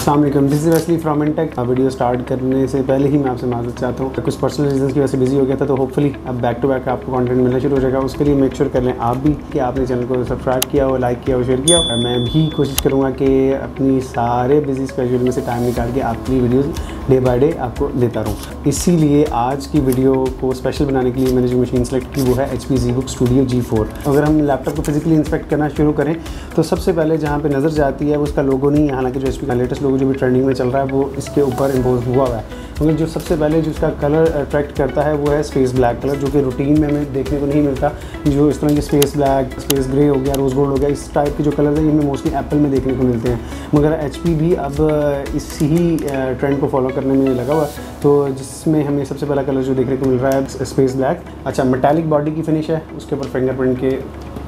अस्सलाम वालेकुम, this is Wesley from intake. Video start करने से पहले ही मैं आपसे माफ़ी चाहता हूँ, कुछ पर्सनल रीजंस की वजह से बिजी हो गया था, तो होपफुली अब बैक टू बैक आपको कंटेंट मिलना शुरू हो जाएगा। उसके लिए मेक श्योर कर लें आप भी कि आपने चैनल को सब्सक्राइब किया हो, लाइक किया हो, शेयर किया हो। मैं भी कोशिश करूँगा कि अपनी सारे बिजी स्केड्यूल में से टाइम निकाल के आपकी वीडियोज़ डे बाय डे आपको देता रहूँ। इसीलिए आज की वीडियो को स्पेशल बनाने के लिए मैंने जो मशीन सेलेक्ट की वो है HP ZBook Studio G4। अगर हम लैपटॉप को फिजिकली इंस्पेक्ट करना शुरू करें तो सबसे पहले जहाँ पे नज़र जाती है वो उसका लोगो नहीं है। हालांकि जो HP का लेटेस्ट लोगो जो भी ट्रेंडिंग में चल रहा है वो इसके ऊपर इम्पोज हुआ है, क्योंकि जो सबसे पहले जो इसका कलर अट्रैक्ट करता है वो है स्पेस ब्लैक कलर, जो कि रूटीन में हमें देखने को नहीं मिलता। जो इस तरह की स्पेस ब्लैक, स्पेस ग्रे हो गया, रोज़ गोल्ड हो गया, इस टाइप के जो कलर हैं ये हमें मोस्टली एप्पल में देखने को मिलते हैं। मगर HP भी अब इसी ही ट्रेंड को फॉलो करने में लगा हुआ, तो जिसमें हमें सबसे पहला कलर जो देखने को मिल रहा है स्पेस ब्लैक। अच्छा, मेटालिक बॉडी की फिनिश है, उसके ऊपर फिंगरप्रिंट के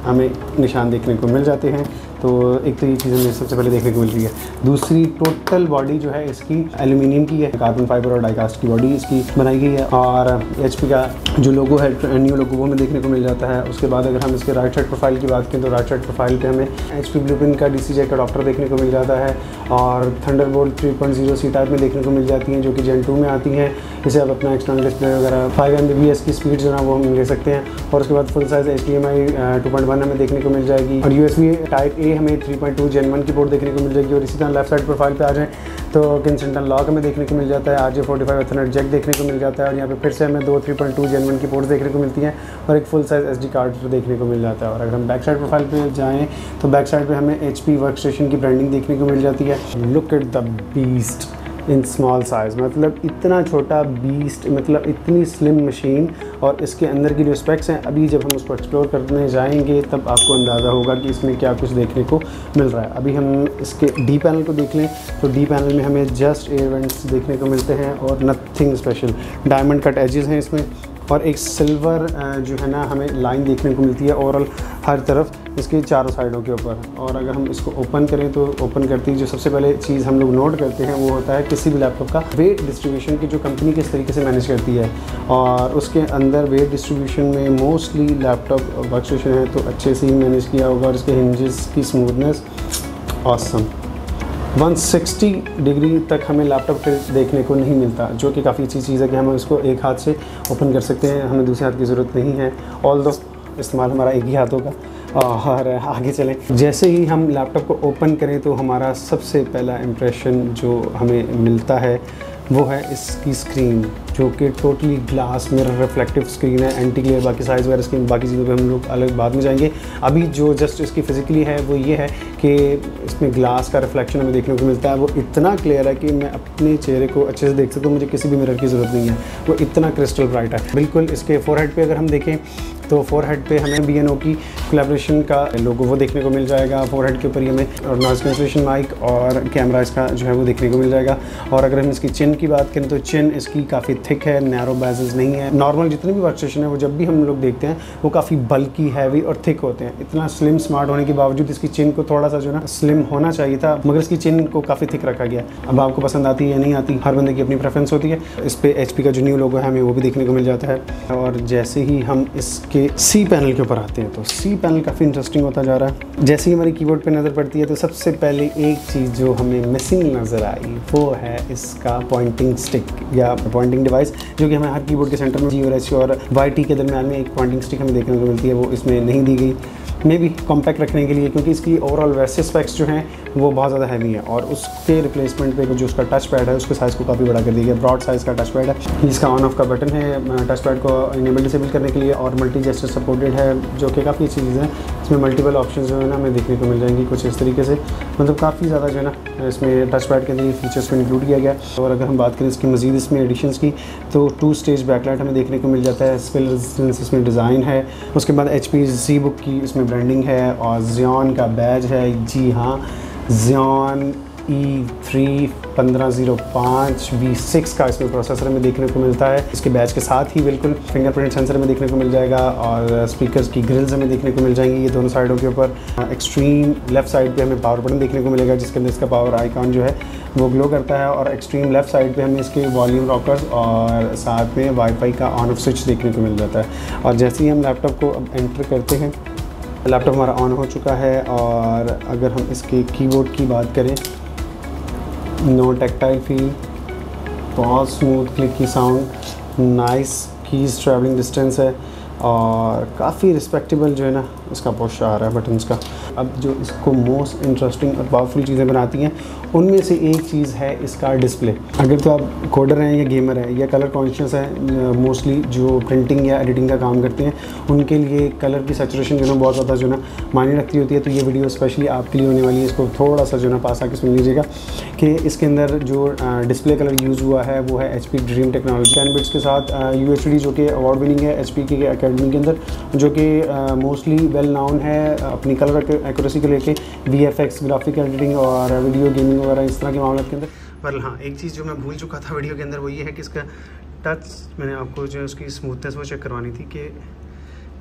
हमें निशान देखने को मिल जाते हैं। तो एक तो ये चीज़ हमें सबसे पहले देखने को मिल रही है। दूसरी, टोटल बॉडी जो है इसकी एल्यूमिनियम की है, कार्बन फाइबर और डाइकास्ट की बॉडी इसकी बनाई गई है। और HP का जो लोगो है, न्यू लोगो, वो हमें देखने को मिल जाता है। उसके बाद अगर हम इसके राइट साइड प्रोफाइल की बात करें तो राइट साइड प्रोफाइल पे हमें HP ब्लूप्रिंट का DCJ का अडॉप्टर देखने को मिल जाता है, और थंडरबोल्ट 3.0 C टाइप में देखने को मिल जाती हैं, जो कि Gen 2 में आती हैं। इसे आप अपना एक्सटर्नल डिस्प्ले वगैरह 5 Mbps की स्पीड जो है वो हम ले सकते हैं। और उसके बाद फुल साइज HDMI 2.1 हमें देखने को मिल जाएगी, और USB टाइप A हमें 3.2 Gen 1 की पोर्ट देखने को मिल जाएगी। और इसी तरह लेफ्ट साइड प्रोफाइल पे आ जाएँ तो किंगस्टन लॉक हमें देखने को मिल जाता है, RJ45 Ethernet जैक देखने को मिल जाता है, और यहाँ पे फिर से हमें 3.2 Gen 1 की पोर्ट्स देखने को मिलती हैं, और एक फुल साइज SD कार्ड देखने को मिल जाता है। और अगर हम बैक साइड प्रोफाइल पे जाएँ तो बैक साइड पे हमें HP वर्कस्टेशन की ब्रांडिंग देखने को मिल जाती है। Look at the beast in small size, मतलब इतना छोटा बीस्ट, मतलब इतनी स्लिम मशीन। और इसके अंदर की जो स्पेक्स हैं, अभी जब हम उसको एक्सप्लोर करने जाएंगे तब आपको अंदाज़ा होगा कि इसमें क्या कुछ देखने को मिल रहा है। अभी हम इसके डी पैनल को देख लें तो डी पैनल में हमें जस्ट एयर वेंट्स देखने को मिलते हैं और nothing special. Diamond cut edges हैं इसमें, और एक सिल्वर जो है ना हमें लाइन देखने को मिलती है ओवरऑल हर तरफ इसके चारों साइडों के ऊपर। और अगर हम इसको ओपन करें तो ओपन करते ही जो सबसे पहले चीज़ हम लोग नोट करते हैं वो होता है किसी भी लैपटॉप का वेट डिस्ट्रीब्यूशन की जो कंपनी किस तरीके से मैनेज करती है। और उसके अंदर वेट डिस्ट्रीब्यूशन में मोस्टली लैपटॉप वर्कस्टेशन है तो अच्छे से ही मैनेज किया होगा, और इसके हिंजेस की स्मूथनेस ऑसम। 160 डिग्री तक हमें लैपटॉप पे देखने को नहीं मिलता, जो कि काफ़ी अच्छी चीज़ है कि हम इसको एक हाथ से ओपन कर सकते हैं, हमें दूसरे हाथ की ज़रूरत नहीं है। ऑल्दो इस्तेमाल हमारा एक ही हाथ होगा। और आगे चलें, जैसे ही हम लैपटॉप को ओपन करें तो हमारा सबसे पहला इम्प्रेशन जो हमें मिलता है वो है इसकी स्क्रीन, जो कि totally glass mirror reflective screen है, एंटी ग्लेयर। बाकी साइज़ वगैरह स्क्रीन, बाकी चीज़ों पे हम लोग अलग बाद में जाएंगे। अभी जो जस्ट इसकी फिजिकली है वो ये है कि इसमें ग्लास का रिफ्लेक्शन हमें देखने को मिलता है। वो इतना क्लियर है कि मैं अपने चेहरे को अच्छे से देख सकता हूँ, मुझे किसी भी मिरर की ज़रूरत नहीं है, वो इतना क्रिस्टल ब्राइट है बिल्कुल। इसके फोरहेड पे अगर हम देखें तो फोरहेड पे हमें B&O की कोलैबोरेशन का लोगो वो देखने को मिल जाएगा। फोरहेड के ऊपर ही हमें और नॉइज़ कैंसलेशन माइक और कैमरा इसका जो है वो देखने को मिल जाएगा। और अगर हम इसकी चिन की बात करें तो चिन इसकी काफ़ी थिक है, नैरो बेजेस नहीं है। नॉर्मल जितने भी वर्कस्टेशन है वो जब भी हम लोग देखते हैं वो काफ़ी बल्की, हैवी और थिक होते हैं। इतना स्लिम स्मार्ट होने के बावजूद इसकी चिन को थोड़ा सा जो ना स्लिम होना चाहिए था, मगर इसकी चिन को काफ़ी थिक रखा गया। अब आपको पसंद आती है या नहीं आती, हर बंदे की अपनी प्रेफरेंस होती है। इस पर HP का जो न्यू लोगो है हमें वो भी देखने को मिल जाता है। और जैसे ही हम इसके C पैनल के ऊपर आते हैं तो C पैनल काफ़ी इंटरेस्टिंग होता जा रहा है। जैसे ही हमारी कीबोर्ड पे नज़र पड़ती है तो सबसे पहले एक चीज़ जो हमें मिसिंग नज़र आई वो है इसका पॉइंटिंग स्टिक या पॉइंटिंग डिवाइस, जो कि हमें हर कीबोर्ड के सेंटर में G और H और YT के दरम्यान में एक पॉइंटिंग स्टिक हमें देखने को मिलती है, वो इसमें नहीं दी गई। मे भी कॉम्पैक्ट रखने के लिए, क्योंकि इसकी ओवरऑल वैसे स्पेक्स जो हैं वो बहुत ज़्यादा हैवी है। और उसके रिप्लेसमेंट पे जो उसका टच पैड है उसके साइज़ को काफ़ी बड़ा कर दिया गया। ब्रॉड साइज़ का टच पैड है, जिसका ऑन ऑफ का बटन है टच पैड को इनेबल डिसेबल करने के लिए, और मल्टी जेस्चर सपोर्टेड है, जो कि काफ़ी अच्छी चीज़ है। इसमें मल्टीपल ऑप्शन जो है ना हमें देखने को मिल जाएंगी कुछ इस तरीके से, मतलब काफ़ी ज़्यादा जो है ना इसमें टच पैड के अंदर फीचर्स को इंक्लूड किया गया। और अगर हम बात करें इसकी मज़ीद इसमें एडिशंस की तो 2 स्टेज बैकलाइट हमें देखने को मिल जाता है, स्पिल रेजिस्टेंस इसमें डिज़ाइन है। उसके बाद HP ZBook की इसमें ब्रांडिंग है, और Xeon का बैज है। जी हाँ, Xeon E3 1505 V6 का इसमें प्रोसेसर में देखने को मिलता है। इसके बैच के साथ ही बिल्कुल फिंगरप्रिंट सेंसर में देखने को मिल जाएगा, और स्पीकर्स की ग्रिल्स हमें देखने को मिल जाएंगी ये दोनों साइडों के ऊपर। एक्सट्रीम लेफ़्ट साइड पे हमें पावर बटन देखने को मिलेगा, जिसके अंदर इसका पावर आइकॉन जो है वो ग्लो करता है। और एक्सट्रीम लेफ़्ट साइड पे हमें इसके वॉल्यूम रॉकर्स और साथ में वाईफाई का ऑन ऑफ स्विच देखने को मिल जाता है। और जैसे ही हम लैपटॉप को अब एंटर करते हैं, लैपटॉप हमारा ऑन हो चुका है। और अगर हम इसके कीबोर्ड की बात करें नो टेक्टाइल फील, बहुत smooth clicky sound, nice keys travelling distance है और काफ़ी रिस्पेक्टेबल जो है ना इसका पुश आ रहा है बटन्स का। अब जो इसको मोस्ट इंटरेस्टिंग और पावरफुल चीज़ें बनाती हैं उनमें से एक चीज़ है इसका डिस्प्ले। अगर तो आप कोडर हैं या गेमर हैं या कलर कॉन्शियस हैं, मोस्टली जो प्रिंटिंग या एडिटिंग का काम करते हैं, उनके लिए कलर की सैचुरेशन जो है बहुत ज़्यादा जो है ना मायने रखती होती है। तो ये वीडियो स्पेशली आपके लिए होने वाली है, इसको थोड़ा सा जो है ना पास आके सुन लीजिएगा कि इसके अंदर जो डिस्प्ले कलर यूज़ हुआ है वो है HP ड्रीम टेक्नोलॉजी 10 बिट्स के साथ UHD जो कि अवार्ड विनिंग है HP के अकेडमी के अंदर, जो कि मोस्टली वेल नाउन है अपनी कलर एक्यूरेसी को लेके, VFX ग्राफिक एडिटिंग और वीडियो गेमिंग वगैरह इस तरह के मामलों के अंदर। पर हाँ, एक चीज़ जो मैं भूल चुका था वीडियो के अंदर वो ये है कि इसका टच, मैंने आपको जो उसकी स्मूथनेस वो चेक करवानी थी कि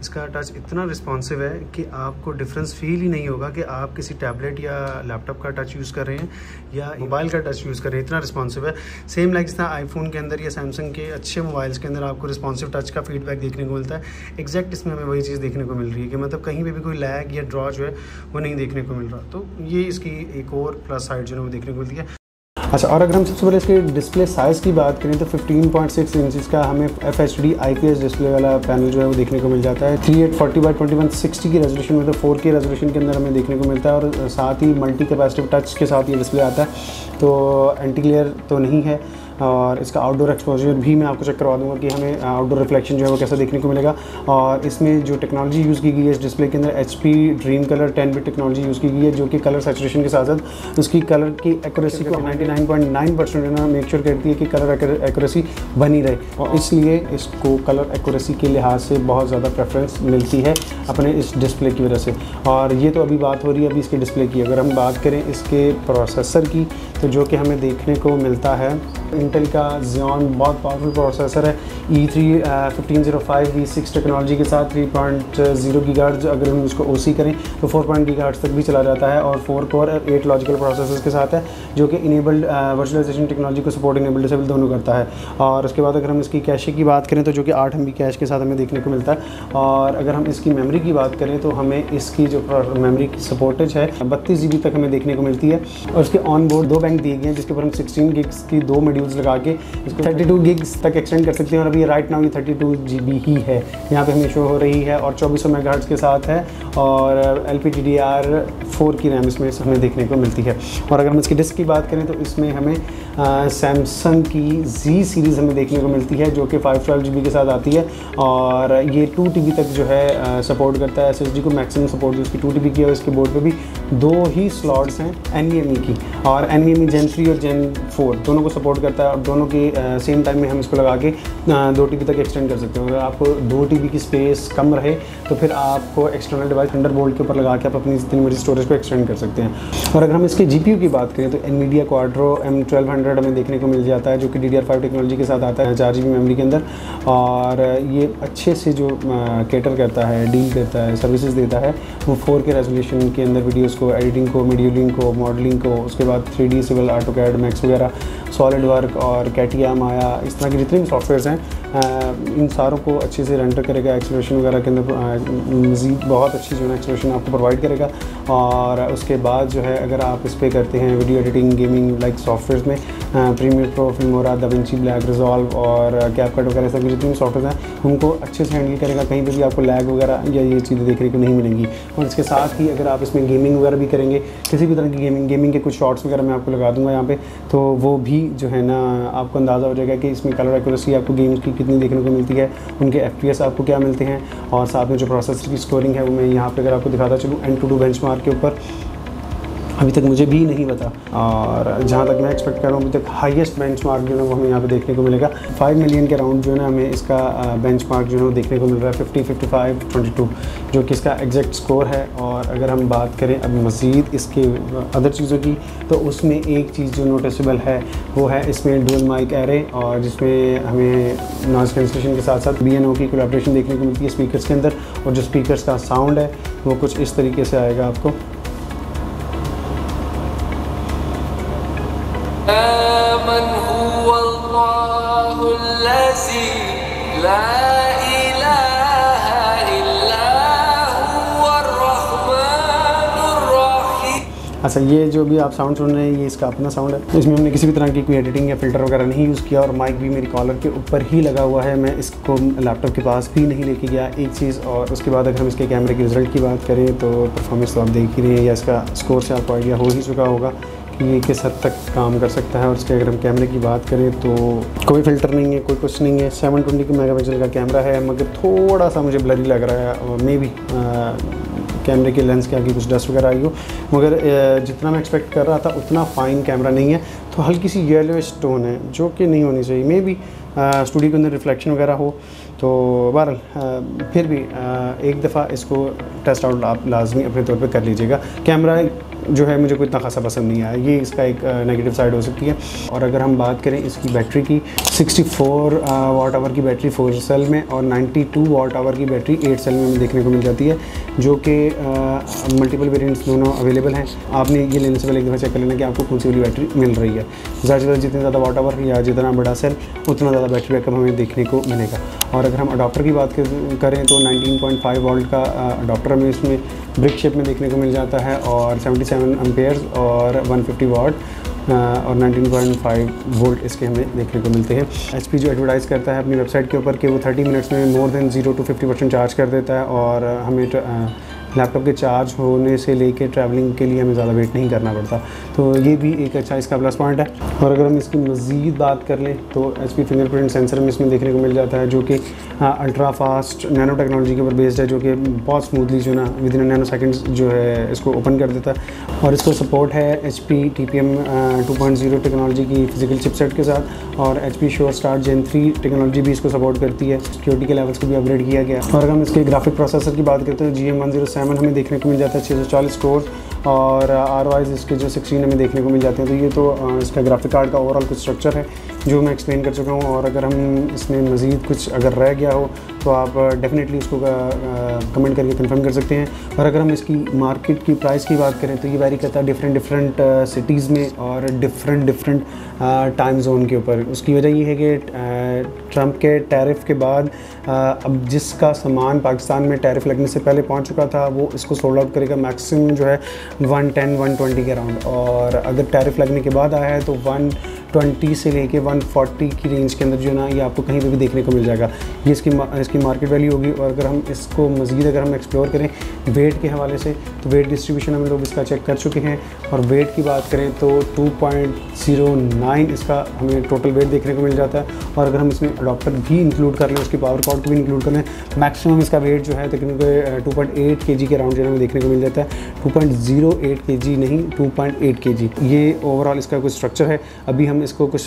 इसका टच इतना रिस्पॉन्सिव है कि आपको डिफरेंस फील ही नहीं होगा कि आप किसी टैबलेट या लैपटॉप का टच यूज़ कर रहे हैं या मोबाइल का टच यूज़ कर रहे हैं। इतना रिस्पॉन्सिव है, सेम लाइक जिस तरह आईफोन के अंदर या सैमसंग के अच्छे मोबाइल्स के अंदर आपको रिस्पॉन्सिव टच का फीडबैक देखने को मिलता है। एग्जैक्ट इसमें हमें वही चीज़ देखने को मिल रही है कि मतलब कहीं पे भी कोई लैग या ड्रॉ जो है वो नहीं देखने को मिल रहा। तो ये इसकी एक और प्लस साइड जो है वो देखने को मिलती है। अच्छा, और अगर हम सबसे पहले इसके डिस्प्ले साइज़ की बात करें तो 15.6 इंचज़ का हमें FHD IPS डिस्प्ले वाला पैनल जो है वो देखने को मिल जाता है। 3840x2160 की रेजोल्यूशन में, तो 4K रेजोल्यूशन के अंदर हमें देखने को मिलता है और साथ ही मल्टी कैपेसिटिव टच के साथ ये डिस्प्ले आता है। तो एंटी ग्लेयर तो नहीं है और इसका आउटडोर एक्सपोजर भी मैं आपको चेक करवा दूंगा कि हमें आउटडोर रिफ्लेक्शन जो है वो कैसा देखने को मिलेगा। और इसमें जो टेक्नोलॉजी यूज़ की गई है इस डिस्प्ले के अंदर HP dream colour 10 bit technology use की गई है, जो कि कलर सैचुरेशन के साथ साथ उसकी कलर की एक्यूरेसी को 99.9% ना मेक श्योर करती है कि कलर एक्यूरेसी बनी रहे, और इसलिए इसको कलर एक्यूरेसी के लिहाज से बहुत ज़्यादा प्रेफरेंस मिलती है अपने इस डिस्प्ले की वजह से। और ये तो अभी बात हो रही है अभी इसके डिस्प्ले की। अगर हम बात करें इसके प्रोसेसर की, तो जो कि हमें देखने को मिलता है इंटेल का Xeon बहुत पावरफुल प्रोसेसर है, E3 1505 V6 टेक्नोलॉजी के साथ 3.0 गीगाहर्ट्ज़ अगर हम इसको OC करें तो 4 गीगाहर्ट्ज़ तक भी चला जाता है, और 4 कोर 8 लॉजिकल प्रोसेसर्स के साथ है, जो कि इनेबल्ड वर्चुअलाइजेशन टेक्नोलॉजी को सपोर्ट इनेबल डिसेबल दोनों करता है। और उसके बाद अगर हम इसकी कैशे की बात करें तो जो कि 8 MB कैश के साथ हमें देखने को मिलता है। और अगर हम इसकी मेमोरी की बात करें तो हमें इसकी जो मेमोरी की सपोर्टेज है 32 GB तक हमें देखने को मिलती है। और उसके ऑन बोर्ड 2 बैंक दिए गए हैं जिसके ऊपर हम 16 gigs की 2 मॉड्यूल्स लगा के इसको 32 gigs तक एक्सटेंड कर सकते हैं। और अभी राइट नाउ ये 32 GB ही है, यहाँ पे हमें शो हो रही है, और 2400 मेगाहर्ट्ज़ के साथ है, और LPDDR4 की रैम इसमें हमें देखने को मिलती है। और अगर हम इसकी डिस्क की बात करें तो इसमें हमें सैमसंग की Z सीरीज़ हमें देखने को मिलती है, जो कि 512 GB के साथ आती है, और ये 2 TB तक जो है सपोर्ट करता है। SSD को मैक्सिमम सपोर्ट जो इसकी 2 TB की है, इसके बोर्ड पे भी 2 ही स्लॉट्स हैं NVMe की, और NVMe Gen 3 और Gen 4 दोनों को सपोर्ट करता है, और दोनों के सेम टाइम में हम इसको लगा के 2 TB तक एक्सटेंड कर सकते हैं। अगर आपको 2 TB की स्पेस कम रहे तो फिर आपको एक्सटर्नल डिवाइस थंडरबोल्ट के ऊपर लगा के आप अपनी जितनी मर्जी स्टोरेज को एक्सटेंड कर सकते हैं। और अगर हम इसके GPU की बात करें तो NVIDIA Quadro M1200 हमें देखने को मिल जाता है, जो कि DDR5 टेक्नोलॉजी के साथ आता है 4 GB मेमोरी के अंदर, और ये अच्छे से जो कैटर करता है, डील करता है, सर्विसेज देता है, वो 4K रेजोल्यूशन के अंदर वीडियोज़ को, एडिटिंग को, मॉड्यूलिंग को, मॉडलिंग को, उसके बाद 3D सिविल, AutoCAD, मैक्स वगैरह, सॉलिड वर्क और कैटिया, माया, इस तरह के जितने भी सॉफ्टवेयर्स हैं इन सारों को अच्छे से रेंडर करेगा। एक्सप्रेशन वगैरह के अंदर मज़ीद बहुत अच्छी जो है एक्सप्रेशन आपको प्रोवाइड करेगा। और उसके बाद जो है अगर आप इस पर करते हैं video editing, gaming like softwares में Premiere Pro, Filmora, DaVinci, Black Resolve और कैपकट वगैरह सब जितने भी सॉफ्टवेयर हैं उनको अच्छे से हैंडल करेगा। कहीं पर भी आपको लैग वगैरह या ये चीज़ें देखने को नहीं मिलेंगी। और इसके साथ ही अगर आप इसमें गेमिंग वगैरह भी करेंगे, किसी भी तरह की गेमिंग के कुछ शॉर्ट्स वगैरह मैं आपको लगा दूँगा यहाँ पर, तो वो भी जो है ना आपको अंदाज़ा हो जाएगा कि इसमें कलर एक्यूरेसी आपको गेम्स की कितनी देखने को मिलती है, उनके FPS आपको क्या मिलते हैं, और साथ में जो प्रोसेसर की स्कोरिंग है वो मैं यहाँ पे अगर आपको दिखाता चलूँ AnTuTu बेंचमार्क के ऊपर अभी तक मुझे भी नहीं पता, और जहाँ तक मैं एक्सपेक्ट कर रहा हूँ अभी तक हाईएस्ट बेंचमार्क जो है वो हमें यहाँ पे देखने को मिलेगा। 5 मिलियन के राउंड जो है ना हमें इसका बेंचमार्क जो है वो देखने को मिल रहा है 50, 55, 22, जो कि इसका एग्जैक्ट स्कोर है। और अगर हम बात करें अब मज़ीद इसके अदर चीज़ों की, तो उसमें एक चीज़ जो नोटिसेबल है वो है इसमें डुअल माइक एरे, और जिसमें हमें नॉइज़ कैंसलेशन के साथ साथ B&O की कोलैबोरेशन देखने को मिलती है स्पीकर्स के अंदर। और जो स्पीकर्स का साउंड है वो कुछ इस तरीके से आएगा आपको। अच्छा, ये जो भी आप साउंड सुन रहे हैं ये इसका अपना साउंड है। इसमें हमने किसी भी तरह की कोई एडिटिंग या फिल्टर वगैरह नहीं यूज़ किया और माइक भी मेरी कॉलर के ऊपर ही लगा हुआ है। मैं इसको लैपटॉप के पास भी नहीं लेके गया, एक चीज़। और उसके बाद अगर हम इसके कैमरे के रिज़ल्ट की बात करें तो परफॉर्मेंस तो आप देख ही रहे हैं, या इसका स्कोर से आपको आइडिया हो ही चुका होगा कि ये किस हद तक काम कर सकता है। और इसके अगर हम कैमरे की बात करें तो कोई फ़िल्टर नहीं है, कोई कुछ नहीं है। 720 मेगापिक्सल का कैमरा है, मगर थोड़ा सा मुझे ब्लरी लग रहा है, और मे बी कैमरे के लेंस के आगे कुछ डस्ट वगैरह आई हो, मगर जितना मैं एक्सपेक्ट कर रहा था उतना फ़ाइन कैमरा नहीं है। तो हल्की सी येलोइश टोन है जो कि नहीं होनी चाहिए। मे बी स्टूडियो के अंदर रिफ्लेक्शन वगैरह हो, तो बहरहाल फिर भी एक दफ़ा इसको टेस्ट आउट आप लाजमी अपने तौर पे कर लीजिएगा। कैमरा जो है मुझे कोई इतना खासा पसंद नहीं आया, ये इसका एक नेगेटिव साइड हो सकती है। और अगर हम बात करें इसकी बैटरी की, 64 वाट आवर की बैटरी 4 सेल में और 92 वाट आवर की बैटरी 8 सेल में देखने को मिल जाती है, जो कि मल्टीपल वेरिएंट्स दोनों अवेलेबल हैं। आपने ये लेने से पहले एक दफ़ा चेक कर लेना कि आपको कौन सी वाली बैटरी मिल रही है। ज़्यादा से ज़्यादा जितने ज़्यादा वाट आवर या जितना बड़ा सेल उतना ज़्यादा बैटरी बैकअप हमें देखने को मिलेगा। और अगर हम अडॉप्टर की बात करें तो 19.5 वोल्ट का अडॉप्टर हमें इसमें ब्रिक शेप में देखने को मिल जाता है, और 77 एम्पेयर्स और 150 वाट और 19.5 वोल्ट इसके हमें देखने को मिलते हैं। HP जो एडवर्टाइज़ करता है अपनी वेबसाइट के ऊपर कि वो 30 मिनट्स में मोर देन 0 to 50% चार्ज कर देता है, और हमें लैपटॉप के चार्ज होने से लेके ट्रैवलिंग के लिए हमें ज़्यादा वेट नहीं करना पड़ता। तो ये भी एक अच्छा इसका प्लस पॉइंट है। और अगर हम इसकी मज़ीद बात कर लें तो HP फिंगरप्रिंट सेंसर हमें इसमें देखने को मिल जाता है, जो कि अल्ट्रा फास्ट नैनो टेक्नोलॉजी के ऊपर बेस्ड है, जो कि बहुत स्मूथली जो ना विद इन नैनो सेकेंड्स जो है इसको ओपन कर देता है। और इसको सपोर्ट है HP TPM 2.0 टेक्नोलॉजी की फिजिकल चिपसेट के साथ, और HP sure start Gen 3 technology भी इसको सपोर्ट करती है। सिक्योरिटी के लेवल्स को भी अपग्रेड किया गया। और अगर हम इसके ग्राफिक प्रोसेसर की बात करते हैं तो GM107 हमें देखने को मिल जाता है 640 कोर, और ROIs इसके जो 16 हमें देखने को मिल जाते हैं। तो ये तो इसका ग्राफिक कार्ड का ओवरऑल कुछ स्ट्रक्चर है जो मैं एक्सप्लेन कर चुका हूँ। और अगर हम इसमें मज़ीद कुछ अगर रह गया हो तो आप डेफिनेटली उसको कमेंट करके कंफर्म कर सकते हैं। और अगर हम इसकी मार्केट की प्राइस की बात करें तो ये वैरी करता है डिफरेंट सिटीज़ में और डिफरेंट टाइम जोन के ऊपर। उसकी वजह ये है कि ट्रंप के टैरिफ के बाद अब जिसका सामान पाकिस्तान में टैरिफ लगने से पहले पहुंच चुका था वो इसको सोल्ड आउट करेगा मैक्सिमम जो है 110-120 के अराउंड, और अगर टैरिफ लगने के बाद आया है तो 120 से लेके 140 की रेंज के अंदर जो ना ये आपको कहीं पे भी देखने को मिल जाएगा। ये इसकी मार्केट वैल्यू होगी। और अगर हम इसको मज़ीद अगर हम एक्सप्लोर करें वेट के हवाले से तो वेट डिस्ट्रीब्यूशन हम लोग इसका चेक कर चुके हैं, और वेट की बात करें तो 2.09 इसका हमें टोटल वेट देखने को मिल जाता है। और अगर हम इसमें अडॉप्टर भी इंक्लूड कर लें, उसकी पावर कॉर्ड को भी इंक्लूड कर लें, मैक्सिमम इसका वेट जो है तकरीबन 2.8 kg के अराउंड जो हमें देखने को मिल जाता है। 2.08 kg नहीं, 2.8 kg ये ओवरऑल इसका कुछ स्ट्रक्चर है। अभी हम इसको कुछ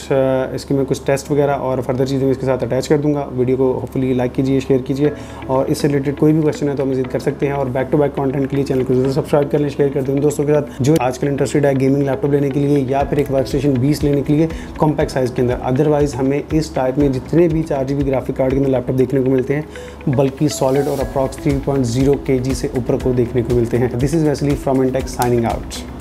इसके में कुछ टेस्ट वगैरह और फर्दर चीज़ें इसके साथ अटैच कर दूंगा। वीडियो को होपफुली लाइक कीजिए, शेयर कीजिए, और इससे रिलेटेड कोई भी क्वेश्चन है तो हम विजिट कर सकते हैं। और बैक टू बैक कंटेंट के लिए चैनल को जरूर सब्सक्राइब कर लें, शेयर कर दें दोस्तों के साथ जो आजकल इंटरेस्टेड है गेमिंग लैपटॉप लेने के लिए या फिर एक वर्कस्टेशन 20 लेने के लिए कॉम्पैक्ट साइज़ के अंदर। अदरवाइज़ हमें इस टाइप में जितने भी 4 GB ग्राफिक कार्ड के अंदर लैपटॉप देखने को मिलते हैं बल्कि सॉलिड और अप्रॉक्स 3.0 kg से ऊपर को देखने को मिलते हैं। This is Wesley from intake signing out.